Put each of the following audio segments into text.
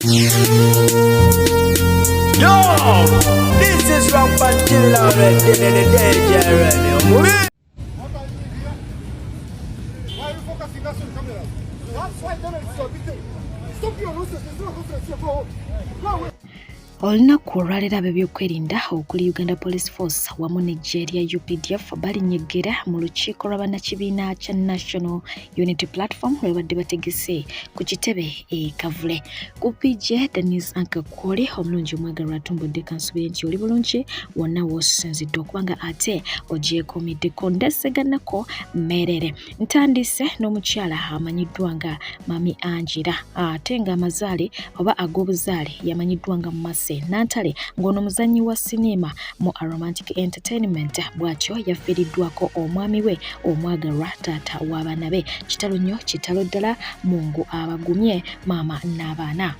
Yo, this is Pan-Africanist already. Why are you focusing us on the camera? That's why then it's forbidden. Stop your nonsense. It's not nonsense. Go away. Olunaku olwaleero ab'ebyokwerinda okuli Uganda Police Force wamu Nigeria UPDF balinnyegera mu lukiiko lw'abannakibiina kya National Unity Platform lwe badde bategese ku kitebe Kavule. Kupije Denise Ankakwoli omulungi omwagalwa atumbudde kansubire nti oli bulungi wonna w'osinzidde okubanga ate ogyekomiddeko ndesegannako mmerere. Ntandise n'omukyala amanyiddwa nga Mami Angela ate nga amazaale oba ag'obuzaale yamanyiddwa nga Mumase Nantale ng'ono muzannyi wa sinema mu Romantic Entertainment bw'atyo yafiiriddwako omwami we omwagalwa taata w'abaana be. Kitalo nnyo kitalo ddala Mungu abagumye maama n'abaana.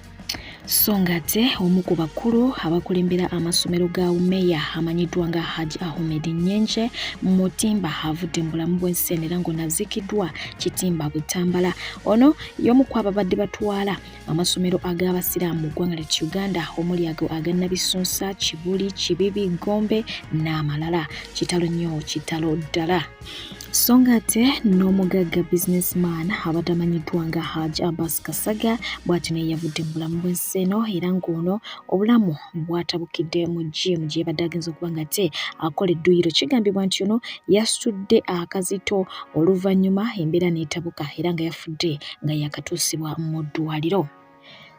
So ng'ate omu ku bakulu abakulembera amasomero ga Umeya amanyiddwa nga Haji Ahmed Nyenje Mutimba avudde mu bulamu bw'ensi era ng'onaziikiddwa Kitimba Butambala. Ono y'omu ku ababadde batwala amasomero ag'abasiraamu mu ggwanga lya Uganda omuli ago aga Nabisunsa, Kibuli, Kibibi, Gombe n'amalala. Kitalo nnyo kitalo ddala. So ng'ate n'omugagga businessman abatamanyiddwa nga Haji Abbas Kasaga bw'ati naye yavudde mu bulamu bw'ensi eno era ng'ono obulamu bwatabukidde mu gym gye badde agenza okuba nga te akola edduyiro. Kigambibwa nti ono yasitudde akazito oluvannyuma embeera n'etabuka era nga yafudde nga yakatuusibwa mu ddwaliro.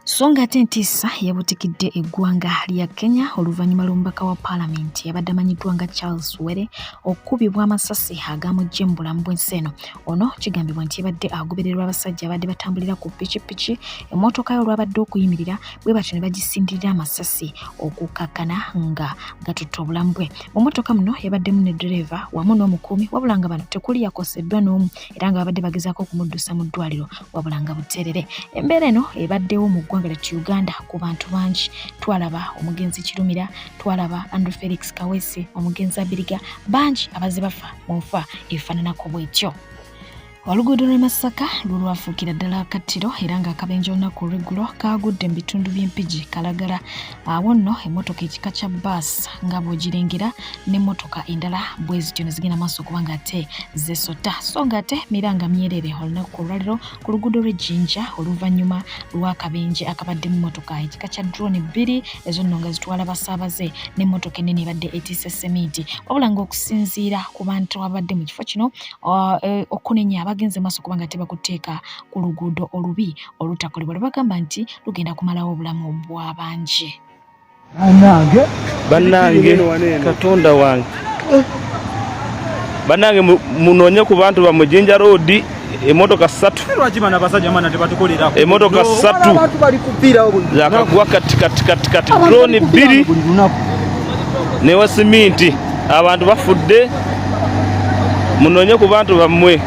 So ng'ate entiisa yabutikidde eggwanga lya Kenya oluvannyuma lw'omubaka wa Parliament yabadde amanyiddwa nga Charles Were okukubibwa amasasi agamuggye mu bulamu bw'ensi eno. Ono kigambibwa nti yabadde agobererwa abasajja abadde batambulira ku pikipiki, emmotoka yo olwabadde okuyimirira bwe batyo ne bagisindirira amasasi okukakkana nga gatutte obulamu bwe. Mu mmotoka muno yabaddemu ne ddereeva wamu n'omukuumi wabula nga bano tekuli yakoseddwa n'omu era nga babadde bagezaako okumuddusa mu ddwaliro wabula nga buteerere. Embeera eno ebaddewo mu ggwanga lya Uganda ku bantu bangi. Twalaba omugenzi Kirumira, twalaba Andrew Felix Kawese, omugenzi Abiriga, bangi abazze bafa mu nfa efaananako bw'etyo. Oluguudo lw'e Masaka lwafuukira ddala akattiro era ng'akabenje olunaku olw'eggulo kaagudde mu bitundu by'Empigi Kalagala. Awo nno emmotoka ekika kya bbaasi nga bw'ogirengera n'emmotoka endala bwe zityo ne zigenda maaso okuba ng'ate zesota. So ng'ate Miranga Myerere olunaku olwaliro ku luguudo lw'Ejjinja oluvannyuma lw'akabenje akabaddemu emmotoka ekika kya drone bbiri ezo nno nga zitwala basaabaze n'emmotoka ennene ebadde etisse seminti. Wabula ng'okusinziira ku bantu abadde mu kifo kino okunenya abagenze maaso kuba nga tebakuteeka ku luguudo olubi olutakolebwa lwebagamba nti lugenda kumalawo obulamu bw'abangi. Bannange Katonda wange bannange munoonye ku bantu ba Mujinja Road emotoka 3 emotoka 3 zakagwa kati drone 2 newa siminti abantu bafudde munoonye ku bantu bammwe.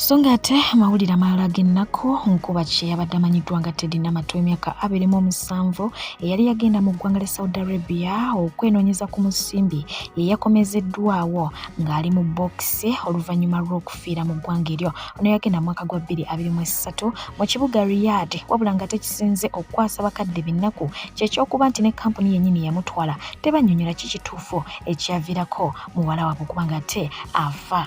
So ng'ate amawulire amalala g'ennaku nkuba kye yabadde amanyiddwa nga Teddy Namatu emyaka 27 eyali yagenda mu ggwanga lya Saudi Arabia okwenoonyeza ku musimbi eyakomezeddwawo ng'ali mu bokisi oluvannyuma lw'okufiira mu ggwanga eryo. Ono yagenda mu mwaka gwa 2023 mu kibuga Riyadh wabula nga tekisinze okukwasa bakadde b'ennaku kyekyokuba nti ne kampuni yennyini yamutwala tebannyonnyola kikituufu ekyaviirako muwala waabwe okuba ng'ate afa.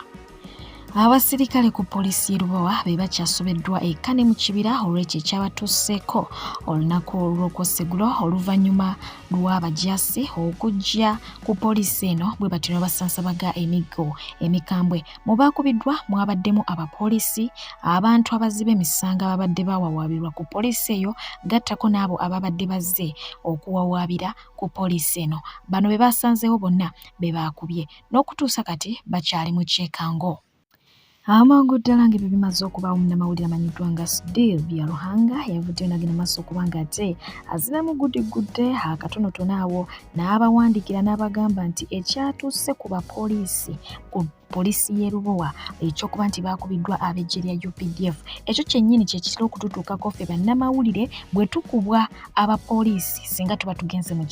Abasirikale ku poliisi y'Erubowa be bakyasobeddwa ekkane mu kibira olw'ekyo ekyabatuuseeko olunaku olw'okwoseggulo oluvannyuma lw'abajaasi okujja ku poliisi eno bwe batyo basansabaga emiggo emikambwe. Mu baakubiddwa mwabaddemu abapoliisi, abantu abaziba emisango ababadde bawawaabirwa ku poliisi eyo gattako n'abo ababadde bazze okuwawaabira ku poliisi eno. Bano be basanzeewo bonna be baakubye n'okutuusa kati bakyali mu kyekango. Amangu ddala ng'ebyo bimaze okubaawo munnamawulire amanyiddwa nga Sylvia Ruhanga yavuddeyo n'agenda maaso okuba ng'ate azinamu guddigudde akatonotono awo n'abawandiikira n'abagamba nti ekyatuuse ku bapoliisi ku poliisi y'Erubowa ekyokuba nti baakubiddwa ab'eggye lya UPDF ekyo kyennyini kye kitera okututuukako ffe bannamawulire bwe tukubwa abapoliisi singa tuba tugenze mu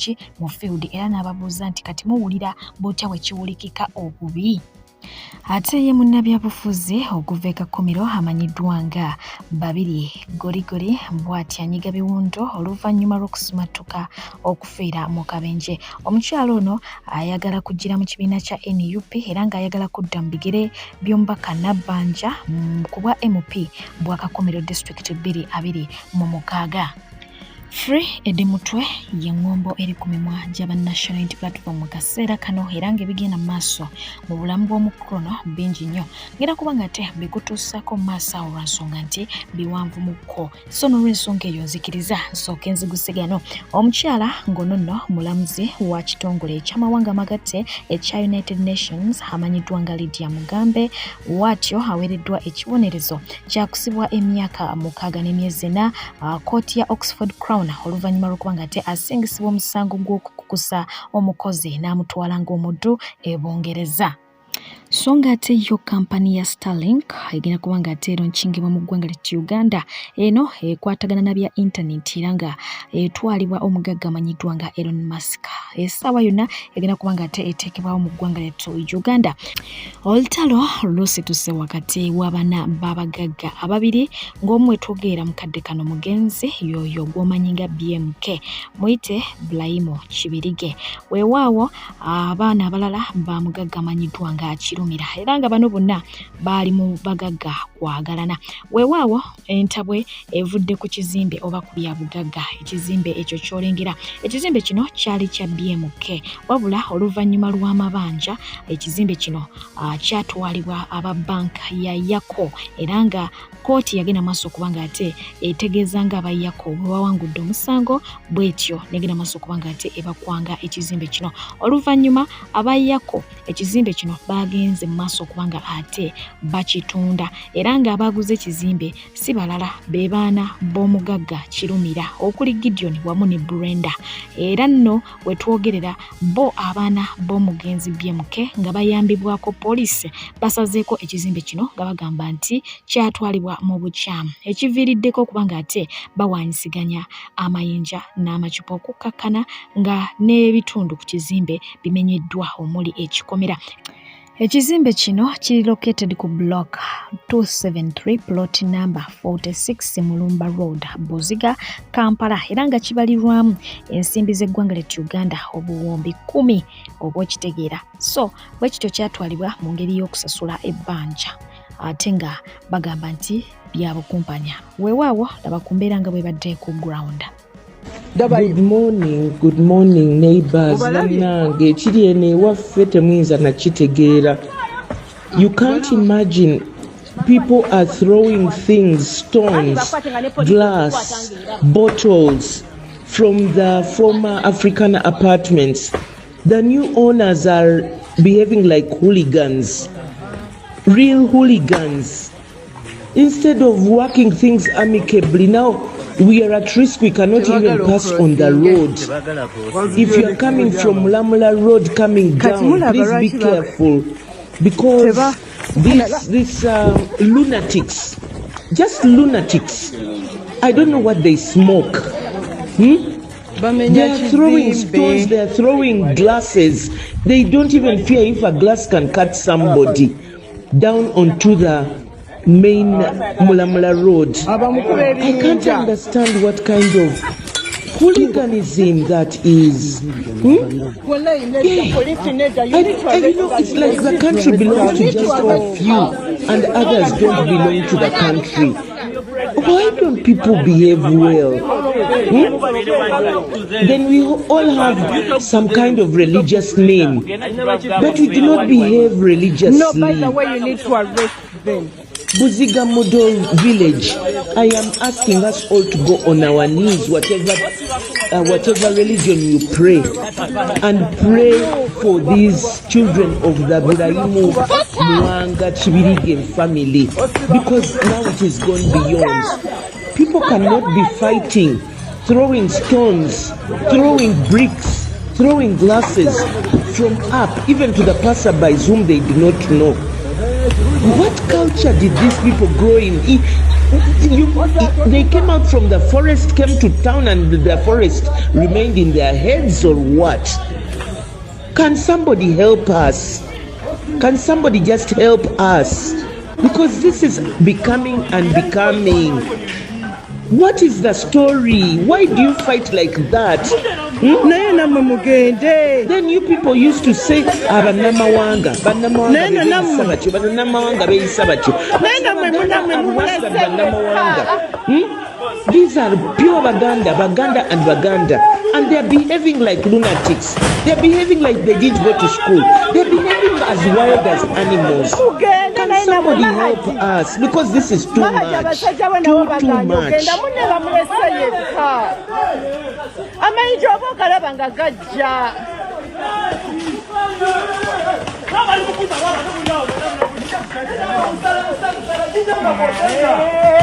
field era n'ababuuza nti kati muwulira bw'otya bwe kiwulikika obubi. Ate ye munnabyabufuzi okuva e Kakomero amanyiddwa nga Babiri Gorigori bw'ati anyiga biwundo oluvannyuma lw'okusumatuka okufiira mu kabenje. Omukyalo ono ayagala kugira mu kibiina kya NUP era ng'ayagala kudda mu bigere by'omubaka Nabbanja ku bwa MP bwa Kakomero District 2026. Free Eddy Mutwe ye ngombo eri ku mimwa gy'aba National Unity Platform mu kaseera kano era ng'ebigenda mu maaso mu bulamu bw'omukono bingi nnyo ngera kuba nga ate bikutuusako mu maaso awo lwansonga nti biwanvu mu kko so n'olw'ensonga eyo nzikiriza nsooke nzigusigano. Omukyala ng'ono nno mulamuzi wa kitongole eky'amawanga amagatte ekya United Nations amanyiddwa nga Lydia Mugambe bw'atyo aweereddwa ekibonerezo kya kusibwa emyaka 6 n'emyezi 4 kkooti ya Oxford Crown oluvannyuma lw'okuba nga ate asingisibwa omusango gw'okukukusa omukozi n'amutwala ng'omuddu e Bungereza. So nga ate yo kampani ya Starlink egenda kuba nga ate eronkingibwa mu ggwanga ly'e Uganda. Eno ekwatagana na bya internet era nga etwalibwa omugagga amanyiddwa nga Elon Musk. Essaawa yonna egenda kuba nga ate eteekebwawo mu ggwanga ly'e Uganda. Olutalo lusituse wakati w'abana babagaga ababiri ng'omu wetwogerera mukadde kano mugenzi yoyo gw'omanyi nga BMK muyite Bulayimu Kibirige. Weewaawo abaana abalala bamugagga amanyiddwa nga Kirumira era nga bano bonna baali mu bagagga kwagalana. Weewaawo entabwe evudde ku kizimbe oba ku bya bugagga. Ekizimbe ekyo ky'olengera ekizimbe kino kyali kya BMK wabula oluvannyuma lw'amabanja ekizimbe kino kyatwalibwa aba banka ya Yako era nga kkooti yagenda maaso okuba nga ate etegeeza nga aba Yako bwewawangudde omusango bwetyo negenda maaso okuba nga ate ebakwanga ekizimbe kino. Oluvannyuma aba Yako ekizimbe kino bagenze mu maaso okuba nga ate bakitunda era nga abaguze ekizimbe si balala be baana b'omugagga Kirumira okuli Gideon wamu ne Brenda era nno wetwogerera bo abaana b'omugenzi BMK nga bayambibwako poliisi basazeeko ekizimbe kino nga bagamba nti kyatwalibwa mu bukyamu ekiviiriddeko okuba nga ate bawanyisiganya amayinja n'amacupa okukkakkana nga n'ebitundu ku kizimbe bimenyeddwa omuli ekikomera. Ekizimbe kino kiri located ku block 273 plot number 46 Mulumba Road, Buziga, Kampala era nga kibalirwamu ensimbi z'eggwanga ly'e Uganda obuwumbi 10 obw'ekitegeera. So bwe kityo kyatwalibwa mu ngeri y'okusasula ebbanja ate nga bagamba nti byabukumpanya. Weewaawo laba ku mbeera nga bwe badde ku ground. Good morning neighbors. Nange kiri ene ewaffe temuyinza nakitegeera. You can't imagine people are throwing things, stones, glass, bottles from the former African apartments. The new owners are behaving like hooligans, real hooligans. Instead of working things amicably, now we are at risk. We cannot even pass on the road. If you are coming from Mulamula Road coming down, please be careful because these lunatics, just lunatics, I don't know what they smoke. They are throwing stones, they are throwing glasses. They don't even fear if a glass can cut somebody down onto the main Mulamula Road. I can't understand what kind of hooliganism that is. It's like the country belongs to just a few and others don't belong to the country. Why don't people behave well? Then we all have some kind of religious name, but we do not behave religiously. No, by the way, you need to arrest them. Buziga Model Village, I am asking us all to go on our knees, whatever religion you pray, and pray for these children of the Bulayimu Mwanga Kibirige family, because now it is gone beyond. People cannot be fighting, throwing stones, throwing bricks, throwing glasses from up, even to the passerbys whom they do not know. What culture did these people grow in? They came out from the forest, came to town, and the forest remained in their heads, or what? Can somebody help us? Can somebody just help us? Because this is becoming and becoming. What is the story? Why do you fight like that? Then you people used to say, Abanamawanga, These are pure Baganda and they are behaving like lunatics. They are behaving like they didn't go to school. They are behaving as wild as animals. Can somebody help us? Because this is too much. Too much.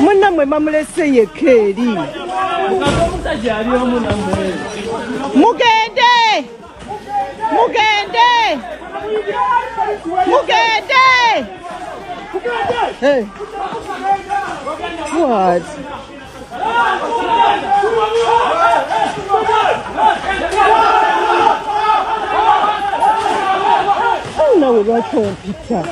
Munamwe mamulese yekeri. Mugende. Hey. What? Oh no, we're going to Peter.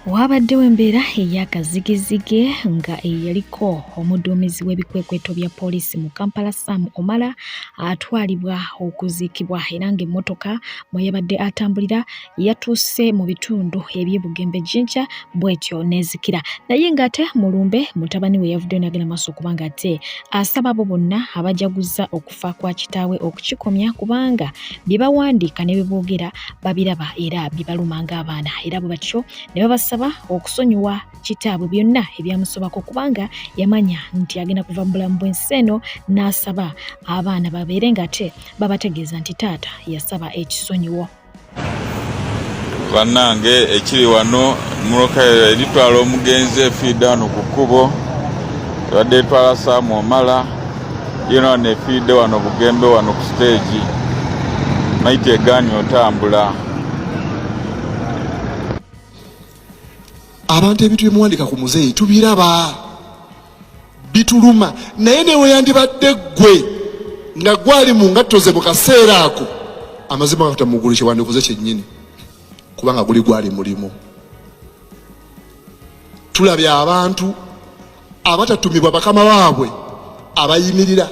Wabaddewo embeera ey'akazigizige nga eyaliko omuduumizi w'ebikwekweto bya poliisi mu Kampala Sam Omala atwalibwa okuziikibwa era ng'emmotoka mwe yabadde atambulira yatuuse mu bitundu eby'Ebugembe Jinja bw'etyo n'ezikira. Naye ng'ate Mulumbe mutabani we yavuddeyo n'agenda maaso kubanga ate asaba abo bonna abajaguza okufa kwa kitaawe okukikomya kubanga bye bawandiika ne bye boogera babiraba era bibaluma ng'abaana era bwe batyo ne babasaba okusonyiwa kitaabwe byonna ebyamusobako kubanga yamanya nti agenda kuva mu bulamu bw'ensi eno n'asaba abaana babeere ng'ate babategeeza nti taata yasaba ekisonyiwo. Bannange ekiri wano muloka eritwala omugenzi efiida wano ku kkubo ebadde etwala Sam Omala yona nefiide wano Bugembe wano ku stage maiti egaanye otambula. Abantu ebintu byemuwandika ku muzeeyi tubiraba bituluma naye newe yandibadde ggwe nga gwali mu ngatto ze mu kaseera ako amazima nga tutamugulu kyewandikuze kyennyini kubanga guli gwali mulimu. Tulabye abantu abatatumibwa bakama baabwe abayimirira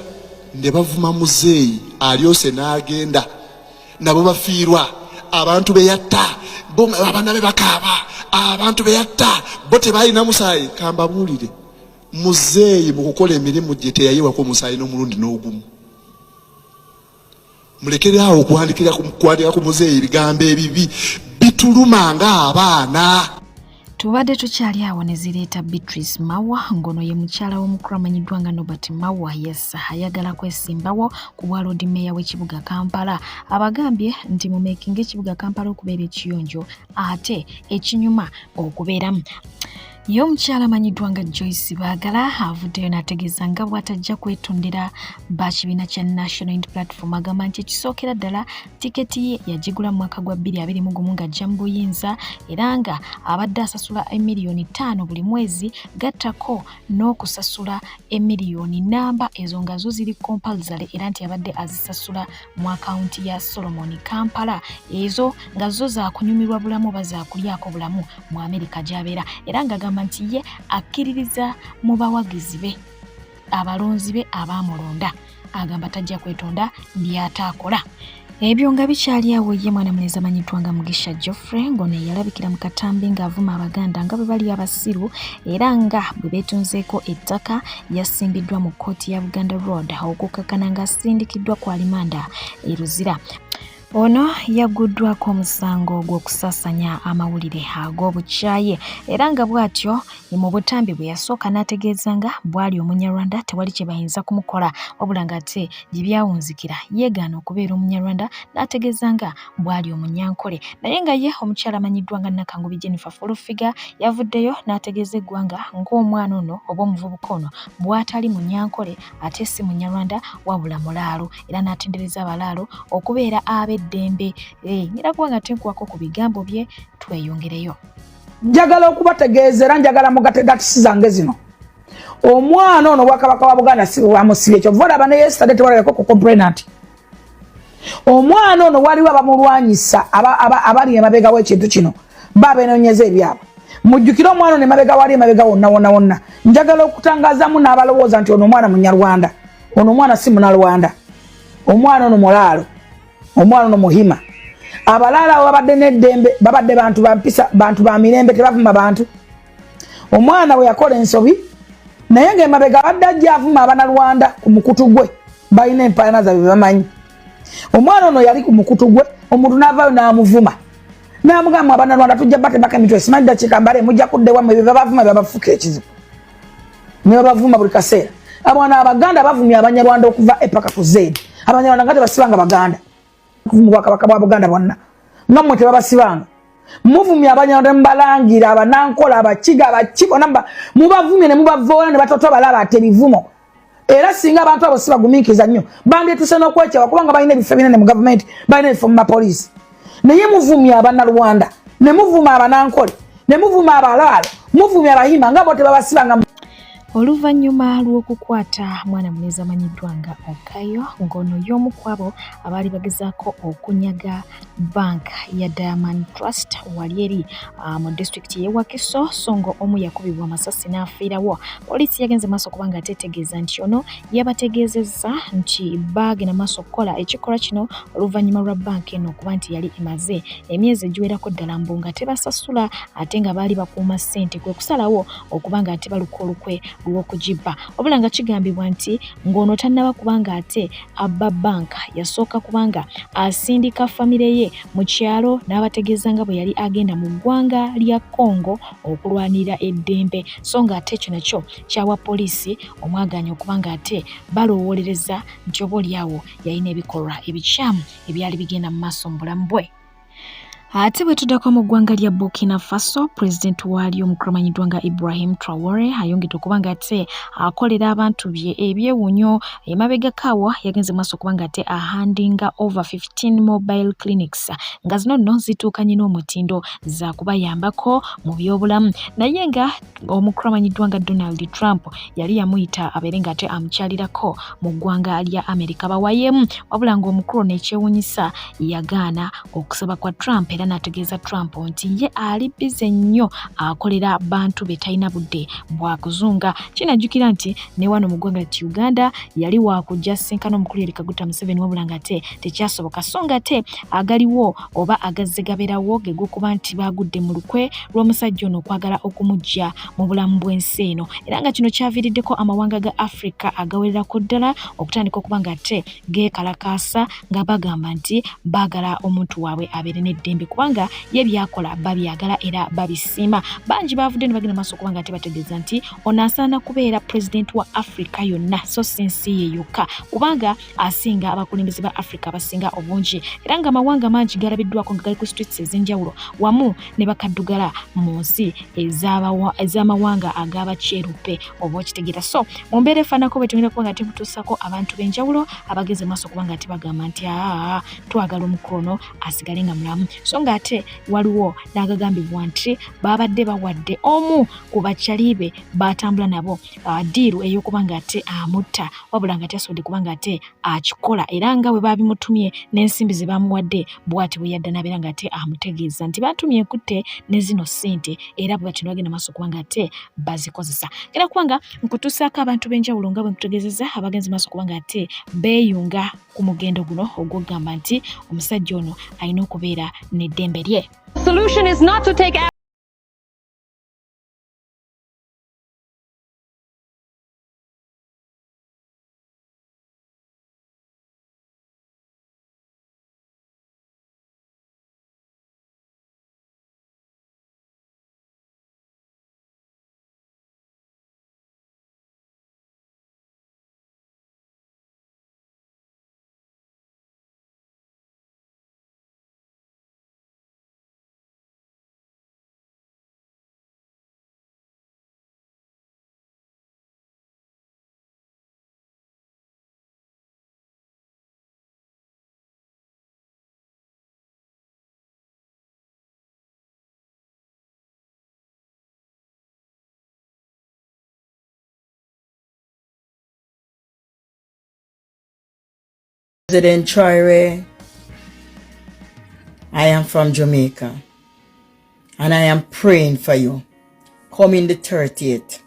ne bavuma muzeeyi alyose n'agenda nabo bafiirwa abantu beyatta bo abaana be bakaaba abantu beyatta bo tebalina musaayi. Kambabuulire muzeeyi mu kukola emirimu gye teyayewako musaayi n'omulundi n'ogumu. Mulekeraawo okuwandikira ku muzeeyi ebigambo ebibi bituluma ng'abaana. Tubadde tukyali awo ne zireeta Beatrice Mawa ngono ye mukyala w'omukulu amanyiddwa nga Nobert Mawa ayagala kwesimbawo ku bwa Lord Mayor w'ekibuga Kampala. Abagambye nti mu making ekibuga Kampala okubeera ekiyonjo ate ekinyuma okubeeramu. Ye omukyala amanyiddwa nga Joyce Baagala avuddeyo n'ategeeza nga bw'atajja kwetondera bakibiina kya National Unity Platform agamba nti ekisookera ddala tiketi ye yagigula mu mwaka gwa 2021 ng'ajja mu buyinza era nga abadde asasula emiliyoni 5 buli mwezi gattako n'okusasula emiliyoni namba ezo nga zo ziri compulsory era nti abadde azisasula mu akaunti ya Solomon Kampala ezo nga zo za kunyumirwa bulamu baza kulyako bulamu mu Amerika gy'abeera era nga agamba nti ye akkiririza mu bawagizi be abalonzi be abaamulonda agamba tajja kwetonda by'ataakola. Ebyo nga bikyali awo ye mwana munezi amanyiddwa nga Mugisha Geoffrey ngono yalabikira mu katambi ng'avuma Abaganda nga bwe bali abasiru era nga bwe beetonzeeko ettaka yasimbiddwa mu kkooti ya Buganda Road okukakana ng'asindikiddwa ku alimanda e Luzira. Ono yaguddwako omusango gw'okusaasanya amawulire ag'obukyaye era nga bw'atyo mu butambi bwe yasooka n'ategeeza nga bw'ali Omunyarwanda tewali kye bayinza kumukola wabula ng'ate gye byawunzikira yeegaana okubeera Omunyarwanda n'ategeeza nga bw'ali Omunyankole. Naye nga ye omukyala amanyiddwa nga Nakangubi Jennifer Fulufiga yavuddeyo n'ategeeza eggwanga ng'omwana ono oba omuvubuka ono bw'atali Munyankole ate si Munyarwanda wabula mulaalo era n'atendereza abalaalo okubeera abe ddembe era kuba nga tenkwako ku bigambo bye tweyongereyo. njagala okubategeeza era njagala mugategati zange zino omwana ono bwakabaka wa Buganda si wamusibye ekyo volaba ne yesterday tewalako ku complainant omwana ono waliwo abamulwanyisa abali emabega w'ekintu kino babenonyeza ebyabwe mujjukira omwana ono emabega wali emabega wonna njagala okutangaazamu n'abalowooza nti ono omwana munyarwanda ono omwana si munalwanda omwana ono mulaalo omwana ono muhima abalaala babadde n'eddembe babadde bantu bampisa bantu ba mirembe tebavuma bantu omwana we yakola ensobi naye ng'emabega abadde ajja avuma abanalwanda ku mukutu gwe balina empaana zaabwe bamanyi omwana ono yali ku mukutu gwe omuntu n'avaayo n'amuvuma n'amugamba abanalwanda tujja batebaka emitwe simanyi dakiika mbale mujja kuddewa mu ebyo babavuma byabafuuka ekizibu ne babavuma buli kaseera abwana abaganda bavumya abanyarwanda okuva epaka ku zeedi abanyarwanda nga tebasibanga baganda mu bwakabaka bwa Buganda bonna nammwe tebabasibanga muvumya abanyarwanda mubalangira abanankola abakiga abakibo namba mubavumye ne mubavoola ne batoto balaba ate ebivumo era singa abantu abo sibagumiikiza nnyo bandyetuse n'okwekyawa kubanga balina ebifo binene mu gavumenti balina ebifo mu mapoliisi naye muvumya abanalwanda ne muvuma abanankole ne muvuma abalaalo muvumya abahima nga bo tebabasibanga. Oluvannyuma lw'okukwata mwana munezi amanyiddwa nga Okayo ng'ono y'omu ku abo abaali bagezaako okunyaga banka ya Diamond Trust wali eri mu disitulikiti y'e Wakiso so ng'omu yakubibwa amasasi n'afiirawo. Poliisi yagenze maaso okuba nga tetegeeza nti ono yabategeezezza nti baagenda maaso okukola ekikolwa kino oluvannyuma lwa banka eno okuba nti yali emaze emyezi egiwerako ddala mbu nga tebasasula ate nga baali bakuuma ssente kwe kusalawo okuba nga ate baluka olukwe lw'okugibba wabula nga kigambibwa nti ng'ono tannaba kubanga ate abba banka yasooka kubanga asindika famire ye mu kyalo n'abategeeza nga bwe yali agenda mu ggwanga lya Congo okulwanira eddembe so nga ate ekyo nakyo kyawa poliisi omwaganya okuba nga ate balowoolereza nti oba oliawo yalina ebikolwa ebikyamu ebyali bigenda mu maaso mu bulamu bwe. Ate bwe tuddako mu ggwanga lya Burkina Faso, pulezidenti waalyo omukulu amanyiddwa nga Ibrahim Traore ayongedde okuba nga ate akolera abantu bye ebyewunyo emabega kaawo yagenze maaso okuba nga ate ahandinga over 15 mobile clinics nga zino nno zituukanye n'omutindo za kubayambako mu byobulamu naye nga omukulu amanyiddwa nga Donald Trump yali yamuyita abeere nga ate amukyalirako mu ggwanga lya Amerika bawayemu wabula ng'omukulu n'ekyewunyisa yagaana okusaba kwa Trump era n'ategeeza Trump nti ye ali bize nnyo akolera bantu be talina budde bwa kuzunga. Kinajjukira nti ne wano mu ggwanga lya Uganda yali wakujja sinkana omukulu Yoweri Kaguta Museveni wabula nga ate tekyasoboka so nga ate agaliwo oba agazze gaberawo ge gwokuba nti bagudde mu lukwe lw'omusajja ono okwagala okumujja mu bulamu bw'ensi eno era nga kino kyaviiriddeko amawanga ga Africa agawererako ddala okutandika okuba nga ate geekalakaasa nga bagamba nti baagala omuntu waabwe abeere n'eddembe kubanga ye byakola babyagala era babisiima. Bangi baavudde ne bagenda maaso okuba nga ate bategeeza nti ono asaana kubeera pulezidenti wa Africa yonna so si nsi ye yokka kubanga asinga abakulembeze ba Africa abasinga obungi era nga amawanga mangi galabiddwako nga gali ku streets ez'enjawulo wamu ne bakaddugala mu nsi ez'amawanga ag'abakyeruppe oba okitegeera. So mu mbeera efaanako bwe tugenda kuba nga temutuusako abantu b'enjawulo abageze maaso okuba nga ate bagamba nti twagala omukulu ono asigale nga mulamu so nga ate waliwo n'agagambibwa nti babadde bawadde omu ku bakyalibe batambula nabo diiru ey'okuba nga ate amutta wabula nga tasobodde kuba nga ate akikola era nga bwe babimutumye n'ensimbi ze bamuwadde bw'ati bwe yadda n'abeera nga ate amutegeeza nti batumye enkutte ne zino ssente era bwe bati bagenda maaso okuba nga ate bazikozesa. Genda kuba nga nkutuusaako abantu b'enjawulo nga bwe nkutegeezeza abagenzi maaso okuba nga ate beeyunga ku mugendo guno ogw'okugamba nti omusajja ono alina okubeera n'eddembe lye. Solution is not to take President Traore, I am from Jamaica and I am praying for you. Coming the 30th.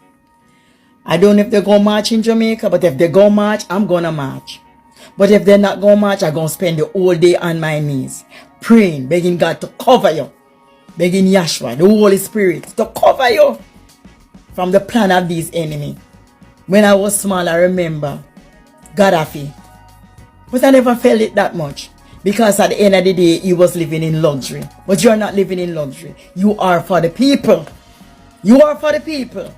I don't know if they're going to march in Jamaica, but if they go march, I'm going to march. But if they're not going to march, I'm going to spend the whole day on my knees, praying, begging God to cover you, begging Yahshua, the Holy Spirit, to cover you from the plan of these enemies. When I was small, I remember Gaddafi. But I never felt it that much. Because at the end of the day, he was living in luxury. But you're not living in luxury. You are for the people. You are for the people.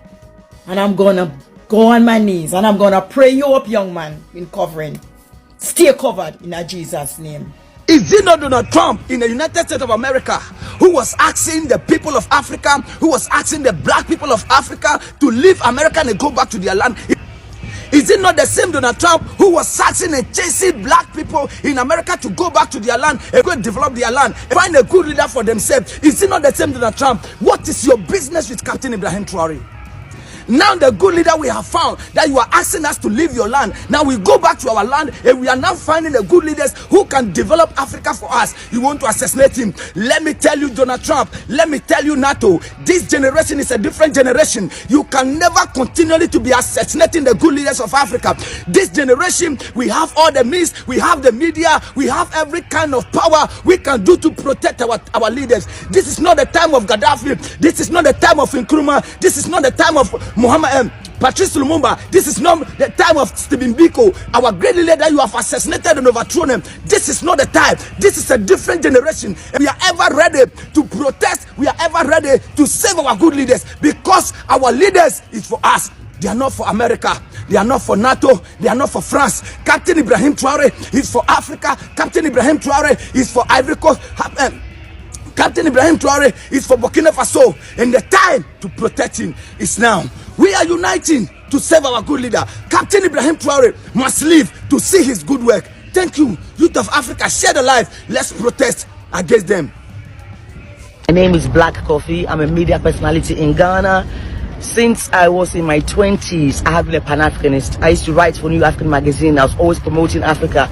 And I'm going to go on my knees. And I'm going to pray you up, young man, in covering. Stay covered in Jesus' name. Is it not Donald Trump in the United States of America who was asking the people of Africa, who was asking the black people of Africa to leave America and go back to their land? Is it not the same Donald Trump who was asking and chasing black people in America to go back to their land and go and develop their land and find a good leader for themselves? Is it not the same Donald Trump? What is your business with Captain Ibrahim Traore? Now the good leader we have found, that you are asking us to leave your land. Now we go back to our land and we are now finding the good leaders who can develop Africa for us. You want to assassinate him. Let me tell you, Donald Trump, let me tell you, NATO, this generation is a different generation. You can never continually to be assassinating the good leaders of Africa. This generation, we have all the means, we have the media, we have every kind of power we can do to protect our leaders. This is not the time of Gaddafi. This is not the time of Nkrumah. This is not the time of Patrice Lumumba. This is not the time of Stephen Biko, our great leader that you have assassinated and overthrown him. This is not the time. This is a different generation. And we are ever ready to protest. We are ever ready to save our good leaders, because our leaders is for us. They are not for America. They are not for NATO. They are not for France. Captain Ibrahim Traore is for Africa. Captain Ibrahim Traore is for Ivory Coast. Captain Ibrahim Traore is for Burkina Faso, and the time to protect him is now. We are uniting to save our good leader. Captain Ibrahim Traore must live to see his good work. Thank you, youth of Africa. Share the life. Let's protest against them. My name is Black Coffee. I'm a media personality in Ghana. Since I was in my 20s, I have been a Pan-Africanist. I used to write for New African magazine. I was always promoting Africa.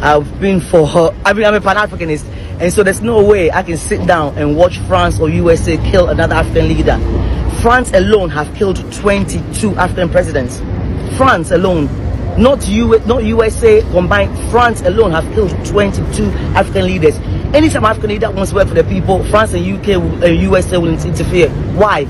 I've been for her. I'm a Pan-Africanist. And so there's no way I can sit down and watch France or USA kill another African leader. France alone have killed 22 African presidents. France alone, not USA combined. France alone have killed 22 African leaders. Anytime African leader wants to work for the people, France and UK and USA will interfere. Why?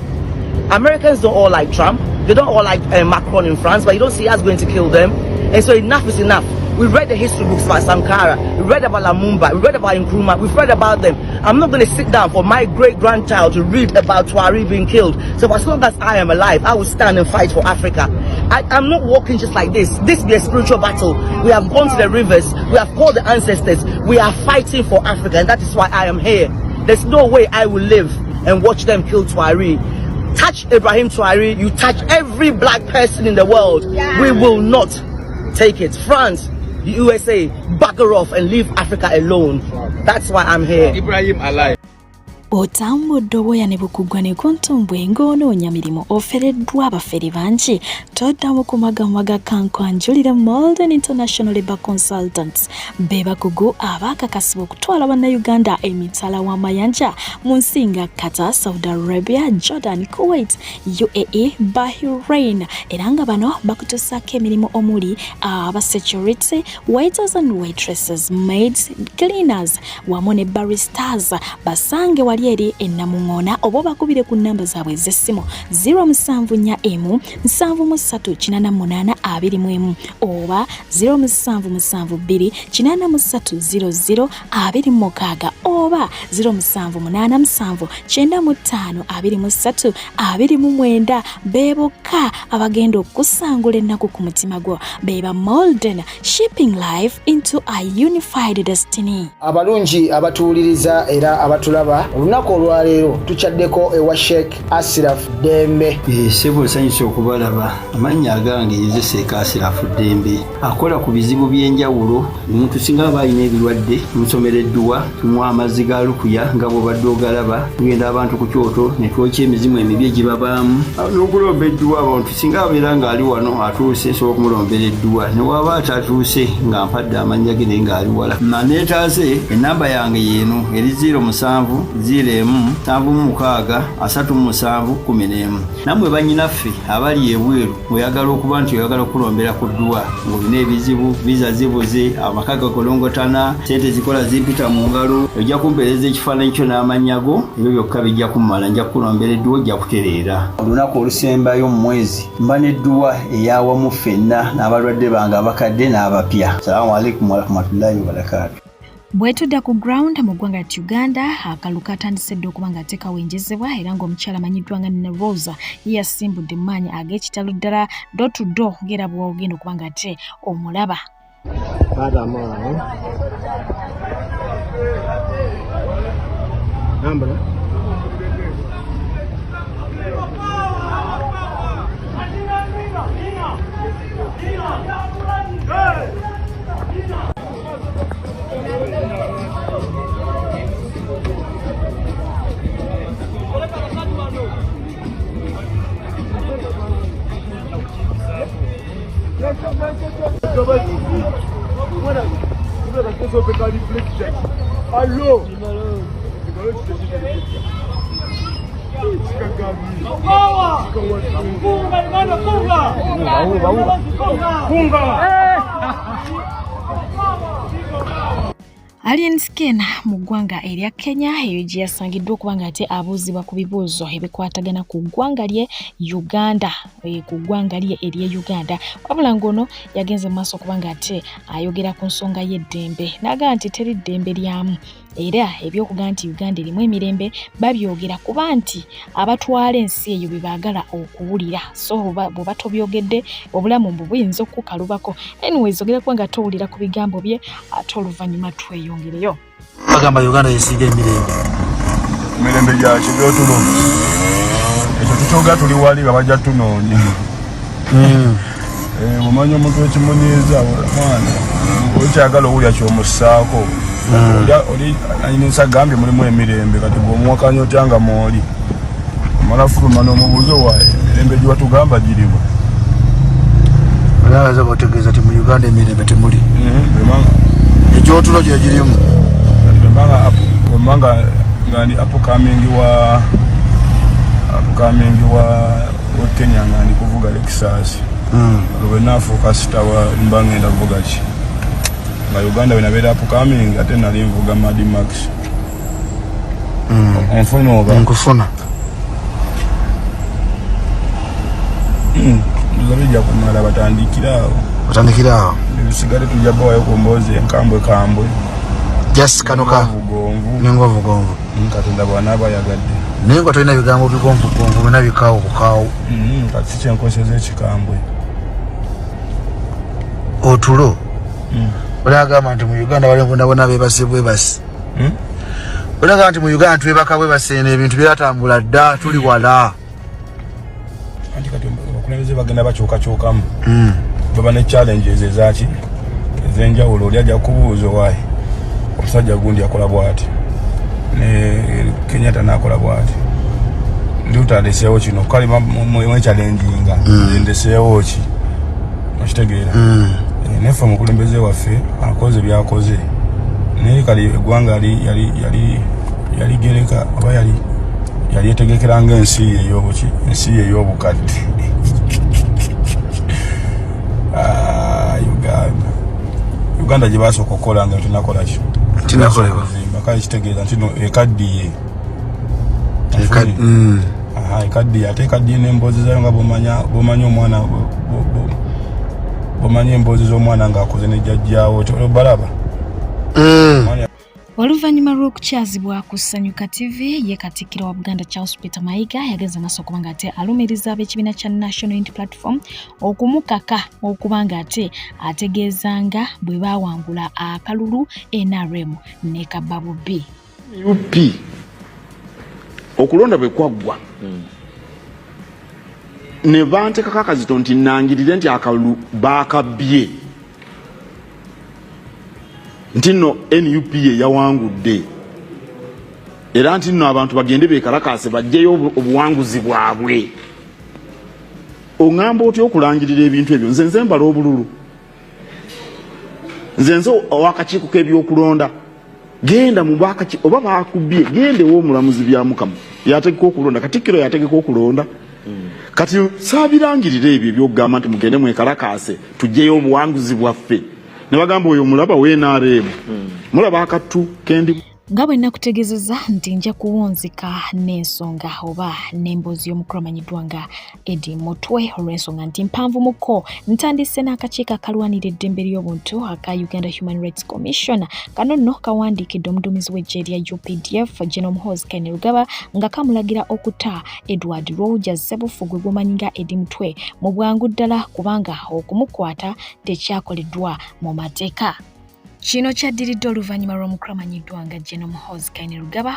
Americans don't all like Trump. They don't all like Macron in France, but you don't see us going to kill them. And so enough is enough. We read the history books about Sankara, we read about Lumumba, we read about Nkrumah, we've read about them. I'm not going to sit down for my great-grandchild to read about Tuareg being killed. So as long as I am alive, I will stand and fight for Africa. I'm not walking just like this. This be a spiritual battle. We have gone to the rivers, we have called the ancestors, we are fighting for Africa, and that is why I am here. There's no way I will live and watch them kill Tuareg. Touch Ibrahim Traore, you touch every black person in the world. We will not take it. France, the USA, bugger off and leave Africa alone. That's why I'm here. Ibrahim alive. Otambudde obwoya ne bukugwa ne kuntumbwe ng'onoonya mirimu ofereddwa abafere bangi toddamu kumagamumaga kankwanjulira Molden International Labour Consultants be bakugu abaakakasibwa okutwala bannayuganda emitala w'amayanja mu nsi nga Qatar, Saudi Arabia, Jordan, Kuwait, UAE, Bahrain era nga bano bakutusaako emirimu omuli security, waiters and waitresses, maids, cleaners wamu ne baristas. Basange wali eri ennamuŋŋoona oba bakubire ku nnamba zaabwe ez'essimu 074 73888 oba 077 883 00 oba 078 95 29 be bokka abagenda okusangula ennaku ku mutima gwo beba Molden, shipping life into a unified destiny. Abalungi abatuuliriza era abatulaba olunaku olwaleero tuchaddeko ewa Sheikh Asiraf Dembe. Sebo sanyusa okubalaba. Amannya agange Seeka Asiraf Dembe akola ku bizibu by'enjawulo. Omuntu singa aba alina ebirwadde musomereddwa tumuwa amazzi ga lukuya nga bw'obadde ogalaba. Tugenda abantu ku kyoto ne twokya emizimu emibi egibabaamu n'okulomba edduwa. Abantu singa abeera ng'ali wano atuuse nsobola okumulombera edduwa, ne waba atatuuse nga mpadde amannya ge naye ng'ali wala. Neetaase ennamba yange yeeno eri 0707363711. Nammwe bannyinaffe abali ebweru oyagala okuba nti oyagala okulombera ku dduwa ng'olina ebizibu viza zibuze amaka gagolongotana sente zikola zimpita mu ngalo ojja kumpeereza ekifaananyi kyo n'amannya go ebyo byokka bijja kummala nja kukulombera edduwa ojja kutereera. Olunaku olusembayo mu mwezi mba n'edduwa ey'awamu ffenna n'abalwadde bange abakadde n'abapya. Salaamu alaikum warahmatullahi wabarakatuh. Bwetudda ku ground mu ggwanga lya Uganda akalulu katandise dde okuba nga tekaweenjezebwa era ng'omukyala amanyiddwa nga Nina Rosa ye yasimbudde mu maanyi ag'ekitalo ddala door to door ng'era bw'ogenda okuba nga ate omulaba. Alien Skin mu ggwanga erya Kenya eyo gye yasangiddwa okuba nga ate abuuzibwa ku bibuuzo ebikwatagana ku ggwanga lye Uganda, ku ggwanga lye erya Uganda. Wabula ng'ono yagenze mu maaso okuba nga ate ayogera ku nsonga y'eddembe n'agamba nti teri ddembe lyamu era ebyokuga nti Uganda erimu emirembe babyogera kuba nti abatwala ensi eyo bebaagala okuwulira, so bw'oba tobyogedde obulamu mbu buyinza okukalubako. Anyways ogera kuba nga towulira ku bigambo bye ate oluvannyuma tweyongereyo. Bagamba Uganda yesiga emirembe gya kibyotulo ekyo tukyogera tuli wali nga bajja tunoonya. Omanyi omuntu ekimunyiiza mwana okyagala owulya kyomussaako oli ayinisa gambye mulimu emirembe kati bw'omuwakanya otya nga mwoli omala fuluma n'omubuuzo waaye emirembe gye batugamba girimu. Olaza bategeeza ti mu Uganda emirembe temuli ekyotulo gye girimu. Bwembanga nga ndi upcoming wa Kenya nga ndi kuvuga Lexus lwe naafuuka sitawa mba ngenda kuvuga ki nga Uganda wenabeera upcoming ate nali nvuga Mad Max. Onfuna oba nkufuna bijja kumala batandikiraawo ebisigale tujja bawayo ku mboozi enkambwe just kanoka nengovugonvu katonda bw'anaaba ayagadde naye nga tolina bigambo bigonvugonvu byonna bikaawo bukaawo kati kyenkoseza ekikambwe otulo olagamba nti mu Uganda balibonabona bebase bwebasi olagamba nti mu Uganda twebaka bwebase n'ebintu byatambula dda tuli wala anti kati abakulembeze bagenda bakyukakyukamu baba ne challenges ezaki ez'enjawulo oli ajja kubuuza waayi omusajja gundi akola bw'ati ne Kenyatta n'akola bw'ati ndi utandeseewo kino kale mwekyalenjinga ndeseewo ki okitegeera neffe omukulembeze waffe akoze byakoze naye kali eggwanga yali gereka oba yali etegekera ng'ensi ey'obukadde. Uganda gye basooka okukola nga tenakola ki kale kitegeeza nti ekaddiye ekaddiye ate ekaddiye n'emboozi zayo nga bw'omanya omwana bw'omanya emboozi z'omwana ng'akoze ne jjajjaawo balaba. Oluvannyuma lw'okukyazibwa ku Ssanyuka TV ye Katikkiro wa Buganda Charles Peter Mayiga yagenze maaso okuba nga ate alumiriza ab'ekibiina kya National Unity Platform okumukaka okuba nga ate ategeezanga bwe baawangula akalulu NRM ne Kababu B. UP okulonda bwe kwaggwa ne bantekako akazito nti nangirire nti akalu bakabye nti no NUP yawangudde era nti no abantu bagende bekalakase bajjeyo obuwanguzi bwabwe. Ongamba otyo okulangirira ebintu ebyo nze mbala obululu nze owakakiiko k'ebyokulonda genda mu bwakaki oba bakubye gende w'omulamuzi bya Mukama yategeka okulonda Katikkiro yategeka okulonda kati saabirangirira ebyo ebyokugamba nti mugende mwekalakase tujjeyo obuwanguzi bwaffe ne bagamba oyo mulaba w'NRM mulaba akattu kendi nga bwe nakutegeezezza nti nja kuwunzika n'ensonga oba n'emboozi y'omukulu amanyiddwa nga Eddy Mutwe olw'ensonga nti mpanvu muko ntandise n'akakiiko akalwanira eddembe ly'obuntu aka Uganda Human Rights Commission kano nno kawandiikidde omuduumizi w'eggye erya UPDF General Muhoozi nga kamulagira okutta Edward Rogers Ssebufu gwe gumanyi nga Eddy Mutwe mu bwangu ddala kubanga okumukwata tekyakoleddwa mu mateeka. Kino kyaddiridde oluvannyuma lw'omukulu amanyiddwa nga General Muhoozi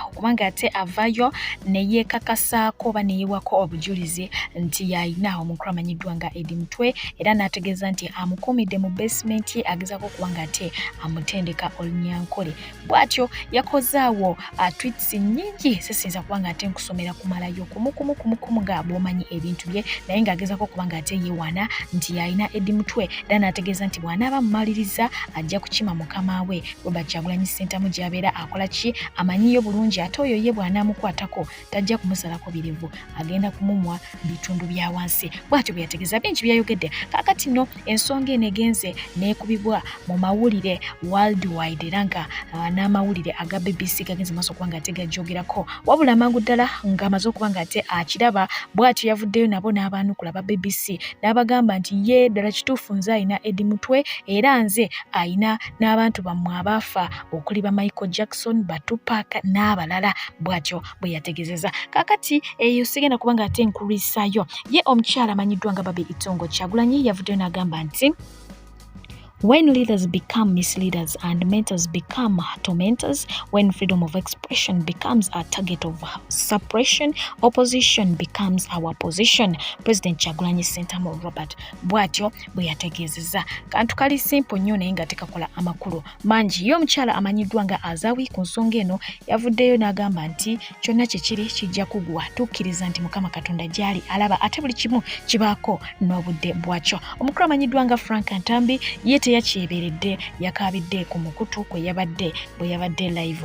okubanga ate avaayo ne yeekakasaako oba ne yeewako obujulizi nti yalina omukulu amanyiddwa nga Eddy Mutwe era n'ategeeza nti amukuumidde mu basement ye agezaako okuba nga ate amutendeka olunyankole. Bw'atyo yakozaawo tweets nnyingi sisiyinza kuba nga ate nkusomera kumalayo kumukumu nga bw'omanyi ebintu bye naye ng'agezaako okuba nga ate yeewaana nti yalina Eddy Mutwe era n'ategeeza nti bw'anaaba mumaliriza ajja kukima mukama we Robert Kyagulanyi Ssentamu gy'abeera akola ki amanyiyo bulungi ate oyo ye bw'anaamukwatako tajja kumusalako birevu agenda kumumwa bitundu bya wansi. Bw'atyo bwe yategeeza bingi byayogedde. Kaakati nno ensonga eno egenze n'ekubibwa mu mawulire worldwide era nga n'amawulire aga BBC gagenze maaso okuba nga ate gajjogerako wabula amangu ddala ng'amaze okuba nga ate akiraba. Bw'atyo yavuddeyo nabo n'abaanukula ba BBC n'abagamba nti ye ddala kituufu nze ayina Eddy Mutwe era nze ayina n'abantu bammwe abaafa okuli ba Michael Jackson ba Tupac n'abalala. Bw'atyo bwe yategeezeza. Kaakati eyo sigenda kuba nga ate nkulwisaayo ye omukyala amanyiddwa nga Baby Itongo Kyagulanyi yavuddeyo n'agamba nti when leaders become misleaders and mentors become tormentors, when freedom of expression becomes a target of suppression, opposition becomes our position. President Kyagulanyi Ssentamu Robert bw'atyo bwe yategeezezza. Kantu kali simple nnyo naye nga tekakola amakulu mangi. Ye omukyala amanyiddwa nga Azaawi ku nsonga eno yavuddeyo n'agamba nti kyonna kye kiri kijja kugwa. Tukkiriza nti Mukama Katonda gy'ali alaba ate buli kimu kibaako n'obudde bwakyo. Omukulu amanyiddwa nga Frank Ntambi ye yakyeberedde yakabidde ku mukutu bwe yabadde live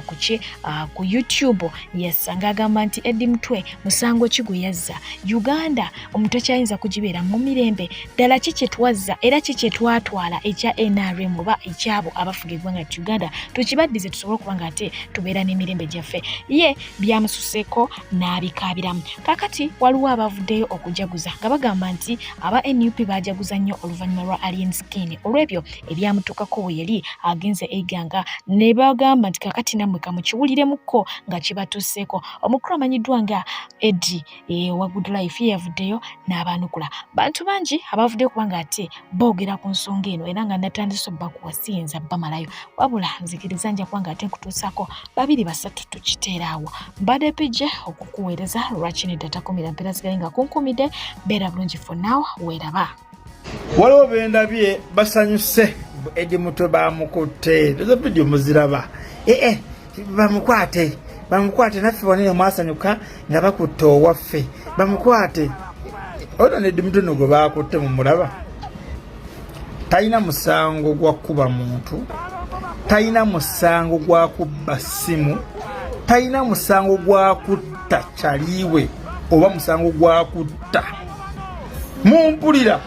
ku YouTube yasanga agamba nti Eddy Mutwe musango ki gwe yazza Uganda omuntu akyayinza kugibeera mu mirembe ddala ki kye twazza era ki kye twatwala ekya NRM oba ekyabo abafuga eggwanga Uganda tukibaddize tusobole okuba nga ate tubeera n'emirembe gyaffe. Ye byamususeeko n'abikaabiramu. Kaakati waliwo abavuddeyo okujaguza nga bagamba nti aba NUP bajaguza nnyo oluvannyuma lwa Alien Skin olw'ebyo ebyamutukako we yali agenze eganga ne bagamba nti kakati nammwe kamukiwuliremuko nga kibatuseeko. Omukulu amanyiddwa nga Eddy wa Good Life yavuddeyo n'abaanukula. Bantu bangi abavuddeyo kuba nga ate boogera ku nsonga eno era nga natandise obbakuwa siyinza bamalayo wabula nzikiriza nja kuba nga ate nkutuusaako 2-3 tukiteeraawo. Mbadde pije okukuweereza lwaki neddata kumira mpeera zigali nga kunkumidde beera bulungi for now weeraba. Waliwo bendabye basanyuse Eddy Mutwe bamukutte ezo video muziraba bamukwate naffe bonene mwasanyuka nga bakutte owaffe bamukwate ono Eddy Mutwe no gwe bakutte mumulaba talina musango gwa kuba muntu talina musango gwa kubba ssimu talina musango gwa kutta kyaliwe oba musango gwa kutta mumpulira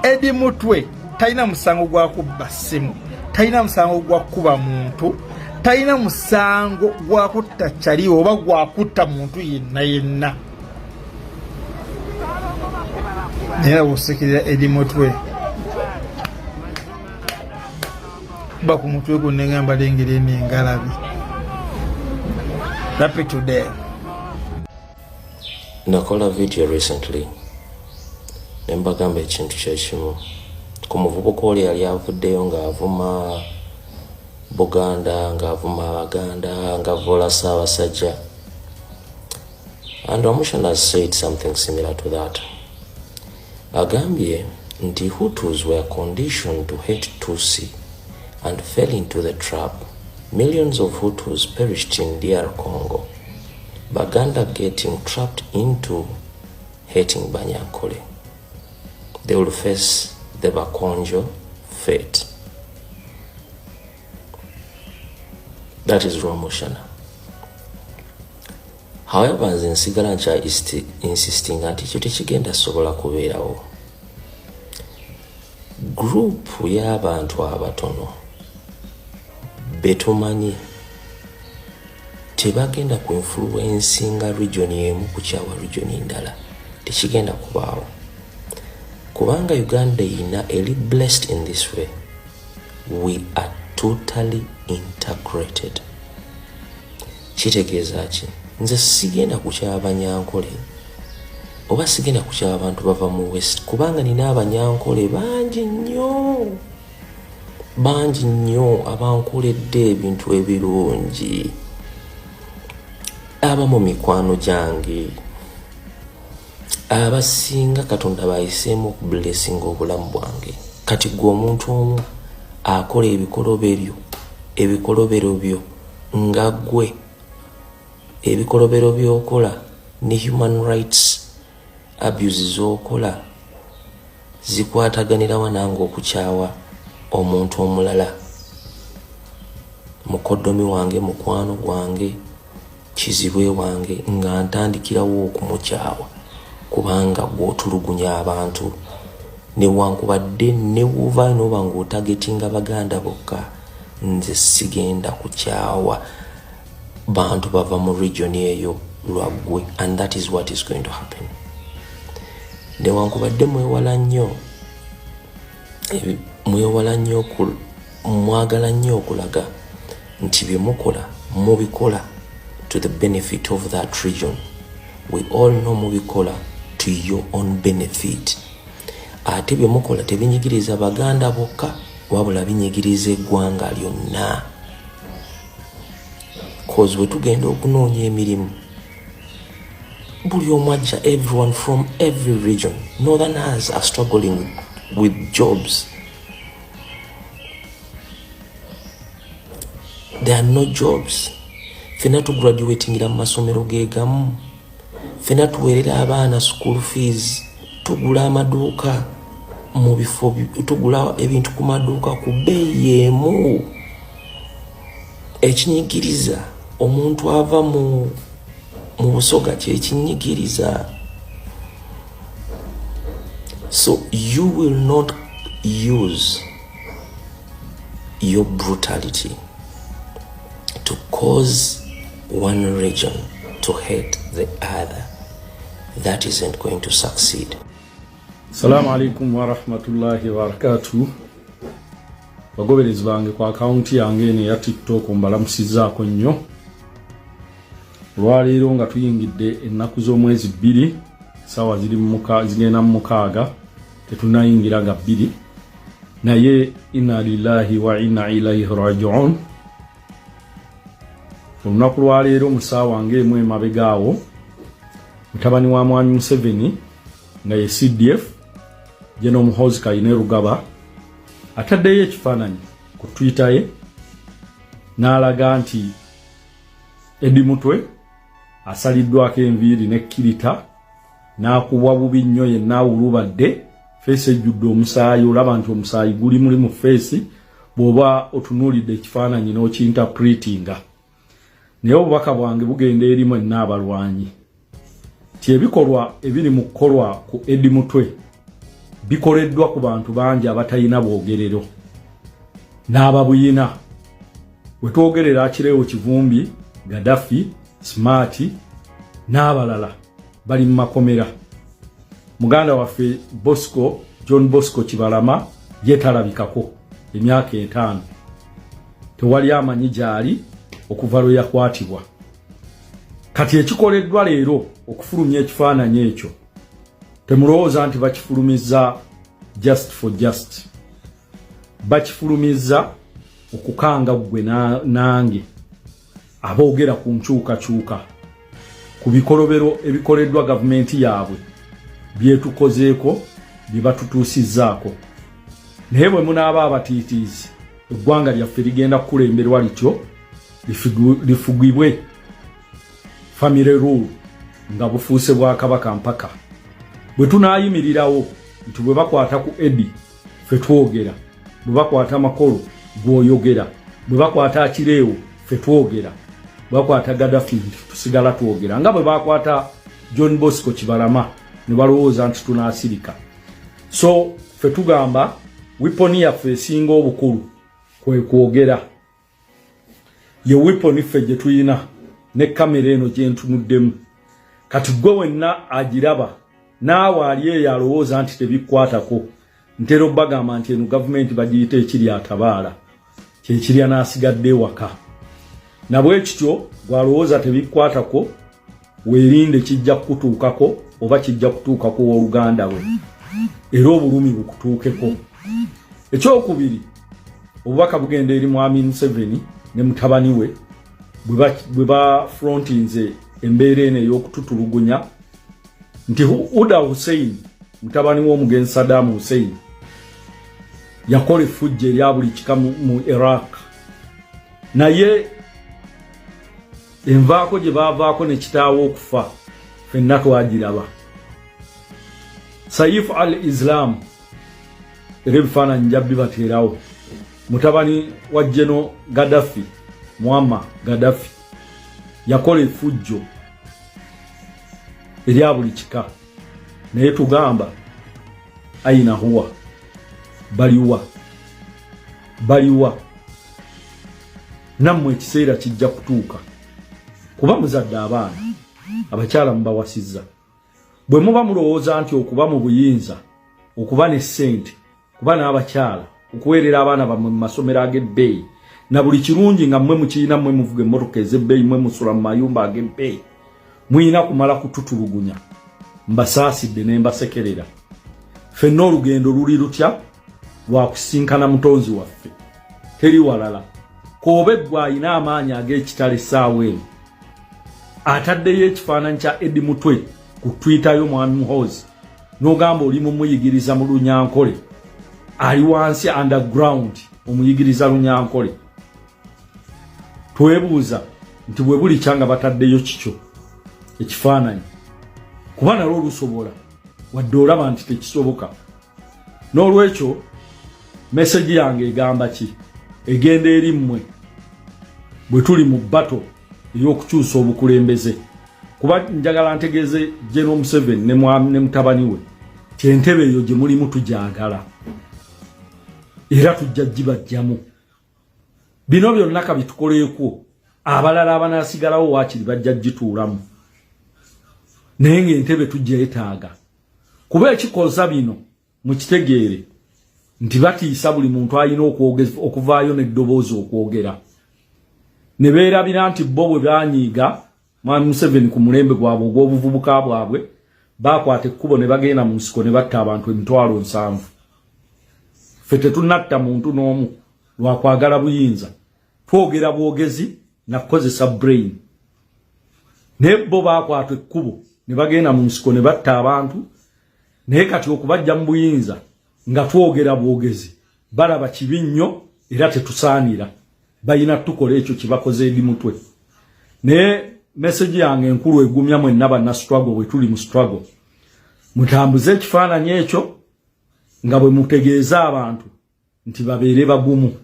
Eddy Mutwe talina musango gwa kubba ssimu talina musango gwa kuba muntu talina musango gwa kutta kyaliwe oba gwa kutta muntu yenna naye busikirira Eddy Mutwe kuba ku mutwe gunnengamba lengera enengalabi happy today. Nakola video recently nembagamba ekintu kyekimu ku muvubuka oli yali avuddeyo ng'avuma Buganda ng'avuma Abaganda ng'avoola Ssaabasajja And Wamushana has said something similar to that. Agambye nti Hutus were conditioned to hate Tutsi and fell into the trap. Millions of Hutus perished in DR Congo. Baganda getting trapped into hating Banyankole. They will face the Bakonjo fate. That is Wamushana. However, Nsigalancha is insisting that chigenda sobola kubeerawo. Group y'abantu abatono betumanyi tebagenda ku influencinga region emu kukyawa region endala tekigenda kubaawo kubanga Uganda ina eli blessed in this way. We are totally integrated. Kitegeeza ki nze sigenda kukyaba Abanyankole oba sigenda kukyaba abantu bava mu west kubanga nina Abanyankole bangi nnyo abankoledde ebintu ebirungi aba mu mikwano gyange abasinga Katonda bayiseemu okublessinga obulamu bwange. Kati gwe omuntu omu akola ebikolobero byo nga gwe ebikolobero byokola ne human rights abuses okola zikwataganira wananga okukyawa omuntu omulala, mukoddomi wange, mukwano gwange, kizibwe wange, nga ntandikirawo okumukyawa kubanga gw'otulugunya abantu newankubadde newuva noba ng'otagetinga Baganda bokka. Nze sigenda kukyawa bantu bava mu region eyo lwaggwe, and that is what is going to happen. Newankubadde mwewala nnyo mwagala nnyo okulaga nti bye mukola mubikola to the benefit of that region. We all know mubikola to your own benefit. Ate bye mukola tebinyigiriza Baganda bokka wabula binyigiriza eggwanga lyonna. Cause we tugenda okunoonya emirimu buli omwajja, everyone from every region. Northerners are struggling with jobs. There are no jobs. Fena tu graduatingira mu masomero gegamu. Fena tuweerera abaana school fees. Tugula amaduuka mu bifo, tugula ebintu ku maduuka ku bbeeyi emu. Ekinyigiriza omuntu ava mu busoga kyekinyigiriza. So you will not use your brutality to cause one region to hate the other. That isn't going to succeed. Assalamu alaikum wa rahmatullahi wa barakatuh. Bagoberezi bange kwa akaunti yange ne ya TikTok mbalamusizaako nnyo. Lwaleero nga tuyingidde ennaku z'omwezi 2 sawa zigenda mu 6 tetunayingira nga 2 naye inna lillahi wa inna ilaihi raji'un. Olunaku lwaleero musawa wange emwe mabegaawo mutabani wa Mwami Museveni nga ye CDF General Muhoozi Kayine Rugaba ataddeyo ekifaananyi ku Twitter ye n'alaga nti Eddy Mutwe asaliddwako enviiri ne kirita n'akubwa bubi nnyo yenna awulubadde feesi ejjudde omusaayi. Olaba nti omusaayi guli muli mu feesi bw'oba otunuulidde ekifaananyi n'okinterpretinga. Naye obubaka bwange bugenda eri mwenna abalwanyi ti ebikolwa ebiri mu kukolwa ku Eddy Mutwe bikoleddwa ku bantu bangi abatalina bwogerero n'ababuyina. We twogerera Akireewo Kivumbi, Gaddafi, Smart n'abalala bali mu makomera. Muganda waffe John Bosco Kibalama yetalabikako emyaka 5. Tewali amanyi gyali okuva lwe yakwatibwa. Kati ekikoleddwa leero okufulumya ekifaananyi ekyo temulowooza nti bakifulumiza just for just. Bakifulumiza okukanga gwe nange aboogera ku nkyukakyuka ku bikolobero ebikoleddwa gavumenti yaabwe byetukozeeko bibatutuusizzaako. Naye bwe munaaba abatiitiizi eggwanga lyaffe ligenda kukulemberwa lityo lifugibwe family rule nga bufuuse bwakabaka mpaka. Bwe tunaayimirirawo nti bwe bakwata ku Eddy ffe twogera, bwe bakwata Makolo gw'oyogera, bwe bakwata Akireewo ffe twogera, bwe bakwata Gaddafi tusigala twogera, nga bwe bakwata John Bosco Kibalama ne balowooza nti tunaasirika. So ffe tugamba wiponi yaffe esinga obukulu kwe kwogera. Ye wiponi ffe gye tuyina ne kamera eno gye ntunuddemu. Kati gwe wenna agiraba naawe ali eyo alowooza nti tebikwatako, ntera obbagamba nti eno gavumenti bagiyita ekiri atabaala, kyekirya n'asigadde ewaka. Na bwe kityo gwalowooza tebikwatako, weerinde kijja kutuukako oba kijja kutuukako w'oluganda we, era obulumi bukutuukeko. Ekyokubiri, obubaka bugenda eri Mwami Museveni ne mutabani we bwe bafrontinze embeera eno ey'okututulugunya nti Uda Hussein mutabani w'omugenzi Saddam Hussein yakola effujjo erya buli kika mu Iraq, naye envaako gye baavaako ne kitaawo okufa ffenna twagiraba. Saif al-Islam era ebifaananyi njabbi bateerawo, mutabani wa General Gaddafi, Muammar Gaddafi yakola effujjo erya buli kika, naye tugamba aina huwa baliwa nammwe ekiseera kijja kutuuka kuba muzadde abaana abakyala mubawasizza. Bwe muba mulowooza nti okuba mu buyinza, okuba ne ssente, kuba n'abakyala, okuweerera abaana bammwe mu masomero ag'ebbeeyi na buli kirungi nga mmwe mukirina, mmwe muvuga emmotoka ez'ebbeeyi, mmwe musula mu mayumba ag'ebbeeyi, muyina kumala kututulugunya, mbasaasidde ne mbasekerera. Ffenna olugendo luli lutya lwa kusinkana mutonzi waffe, teri walala. Kobe gwe alina amaanyi ag'ekitale essaawa eno ataddeyo ekifaananyi kya Eddy Mutwe ku Twitter yo Mwami Muhoozi, n'ogamba oli mumuyigiriza mu Lunyankole, ali wansi underground omuyigiriza Lunyankole. Twebuuza nti bwe buli kyanga bataddeyo kikyo ekifaananyi, kuba nalwo lusobola wadde olaba nti tekisoboka. N'olwekyo message yange egamba ki? Egenda eri mmwe bwe tuli mu bato ey'okukyusa obukulembeze, kuba njagala ntegeeze General Museveni ne mutabani we ti entebe eyo gye mulimu tugyagala era tujja gibajjamu. Bino byonna kabitukoleeko, abalala abanaasigalawo waakiri bajja gituulamu, naye ng'entebe tugyetaaga. Kuba ekikoza bino mukitegeere nti batiisa buli muntu alina okuvaayo n'eddoboozi okwogera. Ne beerabira nti bo bwe banyiiga Mwami Museveni ku mulembe gwabwe ogw'obuvubuka bwabwe, baakwata ekkubo ne bagenda mu nsiko ne batta abantu 7,000. Ffe tetunatta muntu n'omu lwakwagala buyinza, twogera bwogezi na kukozesa brain. Naye bo baakwata ekkubo ne bagenda mu nsiko ne batta abantu, naye kati okubajja mu buyinza nga twogera bwogezi balaba kibi nnyo era tetusaanira, balina tukola ekyo kibakoze Eddy Mutwe. Naye message yange enkulu egumya mwenna banna struggle bwe tuli mu struggle, mutambuze ekifaananyi ekyo nga bwe mutegeeza abantu nti babeere bagumu.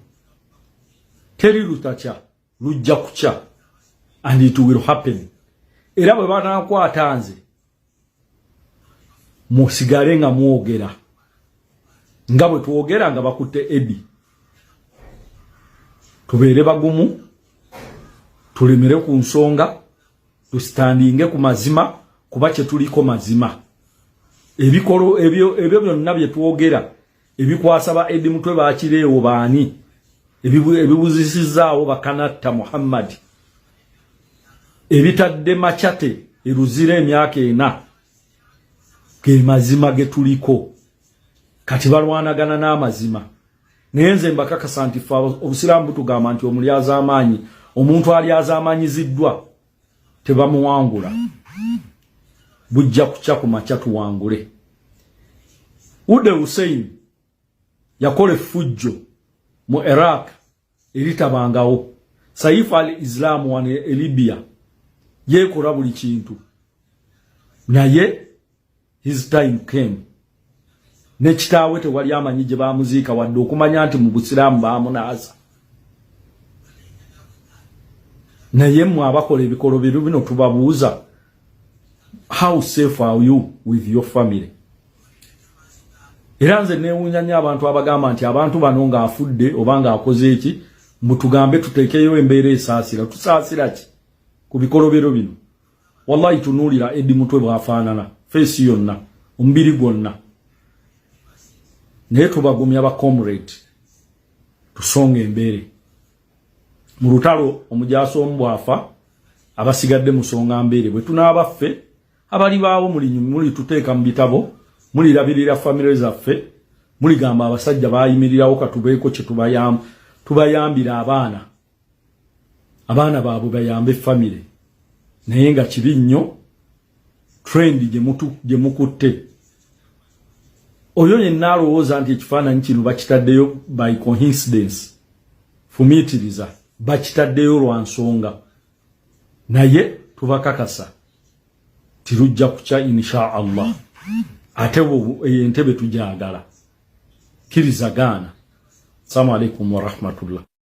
Teri lutakya, lujja kukya, and it will happen. Era bwe banaakwata nze musigale nga mwogera nga bwe twogera nga bakutte Eddy. Tubeere bagumu, tulemere ku nsonga, tustandinge ku mazima, kuba kye tuliko mazima. Ebikolo ebyo byonna bye twogera ebikwasa ba Eddy Mutwe baakireewo baani, ebibuzisizaawo bakanatta Muhammad, ebitadde Machate eruzira emyaka 4, ge mazima ge tuliko. Kati balwanagana n'amazima. Naye nze mbakakasa nti obusiraamu butugamba nti omulyaza amaanyi, omuntu alyaza amaanyiziddwa tebamuwangula. bujja kucha ku macha tuwangule. Ude Hussein yakole fujjo mu Iraq eritabangawo. Saif al-Islam wane Libya yekola buli kintu. Naye his time came. Ne kitaawe tewali amanyi gye bamuziika wadde okumanya nti mu Busiraamu baamunaasa. Naye mmwe abakola ebikolo bino tubabuuza, how safe are you with your family? Era nze neewuunya nnyo abantu abagamba nti abantu bano ng'afudde oba ng'akoze eki, mutugambe tuteekeyo embeera esaasira. Tusaasira ki ku bikolobero bino? Wallahi tunuulira Eddy Mutwe bw'afaanana, feesi yonna, omubiri gwonna. Naye tubagumya ba comrade, tusonga embeere. Mu lutalo omujaasi omu bw'afa, abasigadde musonga mbeere. Bwe tunaabaffe, abali baawo muli tuteeka mu bitabo, mulirabirira famire zaffe, muligamba abasajja baayimirirawo katubeeko kye tubayambira abaana. Abaana baabwe bayambe famire. Naye nga kibi nnyo trend gye mukutte. Oyo yenna alowooza nti ekifaananyi kino bakitaddeyo by coincidence, fumiitiriza, bakitaddeyo lwa nsonga. Naye tubakakasa tirujja kucha insha Allah. Ate entebe tujagala. Kirizagana. Assalamu alaikum wa rahmatullah.